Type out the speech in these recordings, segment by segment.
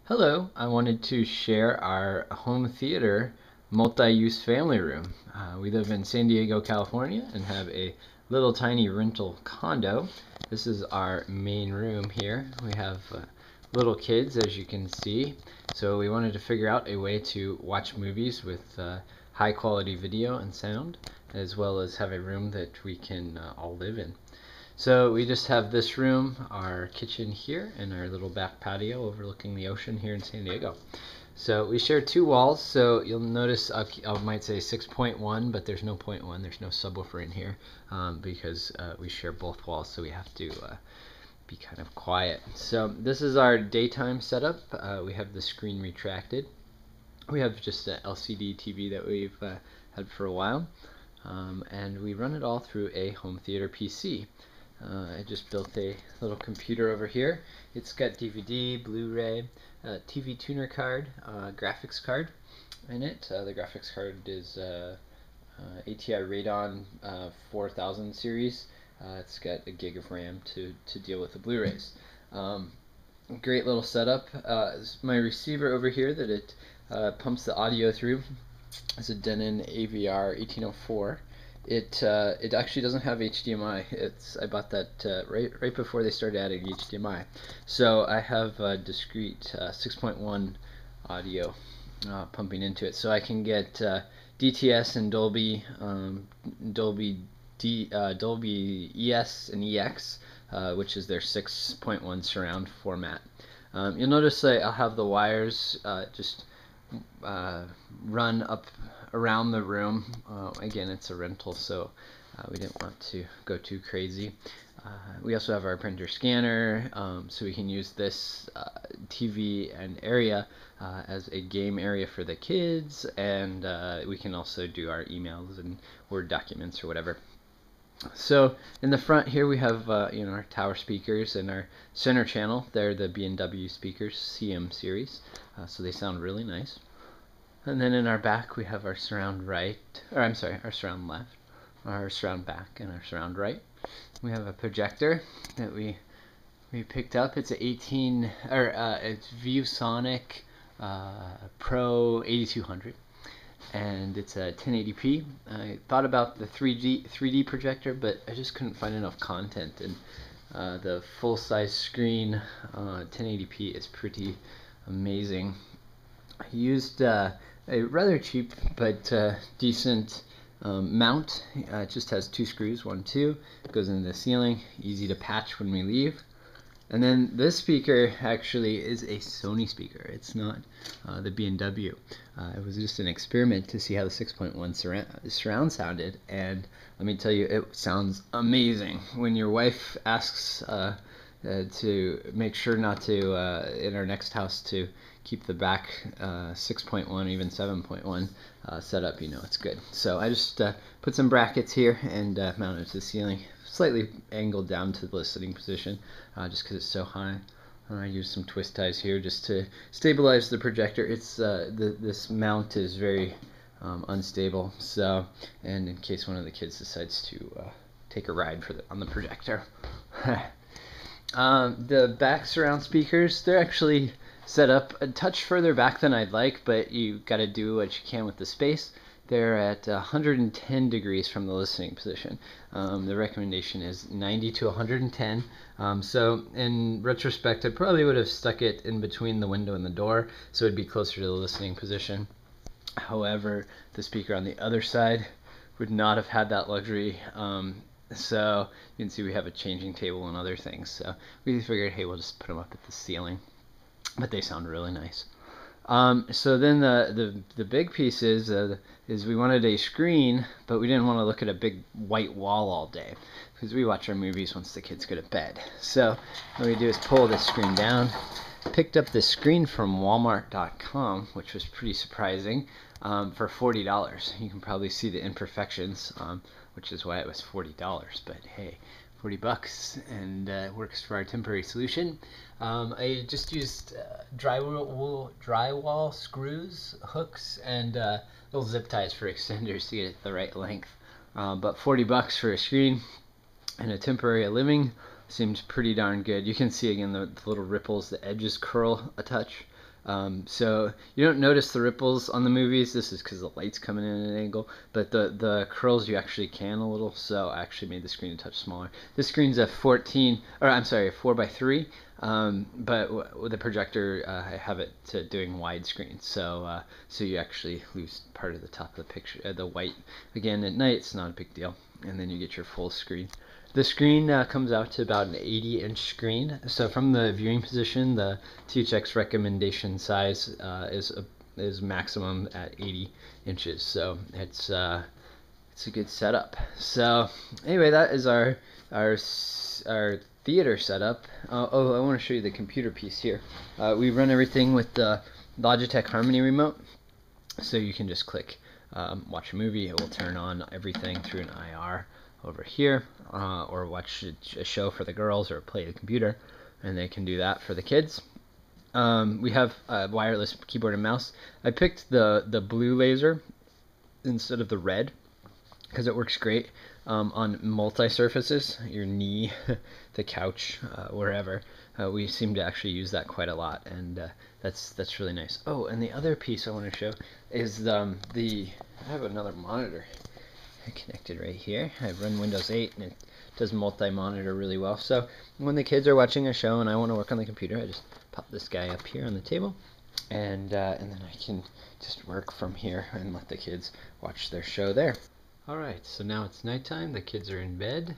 Hello, I wanted to share our home theater multi-use family room. We live in San Diego, California and have a little tiny rental condo. This is our main room here. We have little kids, as you can see, so we wanted to figure out a way to watch movies with high quality video and sound, as well as have a room that we can all live in. So we just have this room, our kitchen here, and our little back patio overlooking the ocean here in San Diego. So we share two walls, so you'll notice I might say 6.1, but there's no 0.1, there's no subwoofer in here because we share both walls, so we have to be kind of quiet. So this is our daytime setup. We have the screen retracted. We have just an LCD TV that we've had for a while, and we run it all through a home theater PC. I just built a little computer over here. It's got DVD, Blu-ray, TV tuner card, graphics card in it. The graphics card is ATI Radeon 4000 series. It's got a gig of RAM to deal with the Blu-rays. Great little setup. My receiver over here that it pumps the audio through is a Denon AVR 1804. It actually doesn't have HDMI. I bought that right before they started adding HDMI. So I have discrete 6.1 audio pumping into it, so I can get DTS and Dolby ES and EX, which is their 6.1 surround format. You'll notice I'll have the wires just run up around the room. Again, it's a rental, so we didn't want to go too crazy. We also have our printer scanner, so we can use this TV and area as a game area for the kids, and we can also do our emails and Word documents or whatever. So in the front here we have our tower speakers and our center channel. They're the B&W speakers, CM series, so they sound really nice. And then in our back we have our surround our surround left, our surround back, and our surround right. We have a projector that we picked up. It's a it's ViewSonic Pro 8200. And it's a 1080p. I thought about the 3D projector, but I just couldn't find enough content, and the full-size screen 1080p is pretty amazing. I used a rather cheap but decent mount. It just has two screws, 1, 2. It goes into the ceiling, easy to patch when we leave. And then this speaker actually is a Sony speaker. It's not the B&W. It was just an experiment to see how the 6.1 surround sounded, and let me tell you, it sounds amazing. When your wife asks to make sure not to, in our next house, to keep the back 6.1, even 7.1 set up, you know it's good. So I just put some brackets here and mounted it to the ceiling, slightly angled down to the listening position, just because it's so high. I used some twist ties here just to stabilize the projector. It's this mount is very unstable, so, and in case one of the kids decides to take a ride on the projector. The back surround speakers, they're actually set up a touch further back than I'd like, but you got to do what you can with the space. They're at 110 degrees from the listening position. The recommendation is 90 to 110. So in retrospect, I probably would have stuck it in between the window and the door, so it'd be closer to the listening position. However, the speaker on the other side would not have had that luxury. So you can see we have a changing table and other things. So we figured, hey, we'll just put them up at the ceiling. But they sound really nice. So then the big piece is we wanted a screen, but we didn't want to look at a big white wall all day, because we watch our movies once the kids go to bed. So what we do is pull this screen down. Picked up this screen from Walmart.com, which was pretty surprising, for $40. You can probably see the imperfections, which is why it was $40. But hey, $40, and it works for our temporary solution. I just used drywall screws, hooks, and little zip ties for extenders to get it the right length. But $40 for a screen and a temporary living seems pretty darn good. You can see again the little ripples, the edges curl a touch. So you don't notice the ripples on the movies. This is because the light's coming in at an angle, but the curls you actually can a little. So I actually made the screen a touch smaller. This screen's a 14, or I'm sorry, a 4:3. But with the projector, I have it to doing widescreen, so you actually lose part of the top of the picture, the white. Again, at night, it's not a big deal, and then you get your full screen. The screen comes out to about an 80-inch screen. So from the viewing position, the THX recommendation size is maximum at 80 inches. So it's a good setup. So anyway, that is our theater setup. I want to show you the computer piece here. We run everything with the Logitech Harmony remote, so you can just click watch a movie. It will turn on everything through an IR over here, or watch a show for the girls, or play the computer, and they can do that for the kids. We have a wireless keyboard and mouse. I picked the blue laser instead of the red because it works great on multi-surfaces, your knee, the couch, wherever. We seem to actually use that quite a lot, and that's really nice. Oh, and the other piece I want to show is I have another monitor connected right here. I run Windows 8, and it does multi-monitor really well. So when the kids are watching a show and I want to work on the computer, I just pop this guy up here on the table, and then I can just work from here and let the kids watch their show there. Alright, so now it's nighttime, the kids are in bed,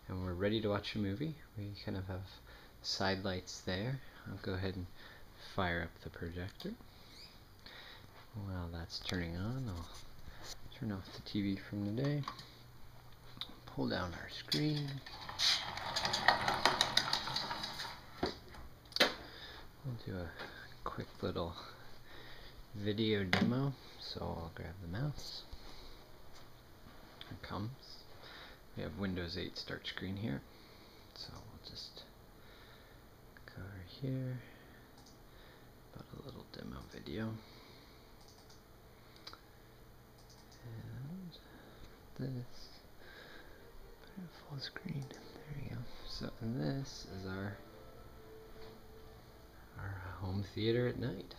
and we're ready to watch a movie. We kind of have side lights there. I'll go ahead and fire up the projector. While that's turning on, I'll turn off the TV from the day, pull down our screen. We'll do a quick little video demo, so I'll grab the mouse. Here it comes. We have Windows 8 start screen here, so we'll just go over here, about a little demo video, and this, put it full screen, there you go. So this is our home theater at night.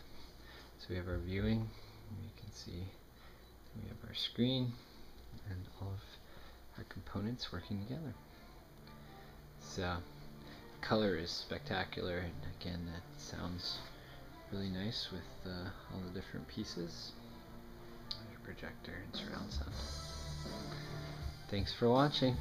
So we have our viewing, you can see we have our screen and all of our components working together. So color is spectacular, and again that sounds really nice with all the different pieces. There's a projector and surround sound. Thanks for watching.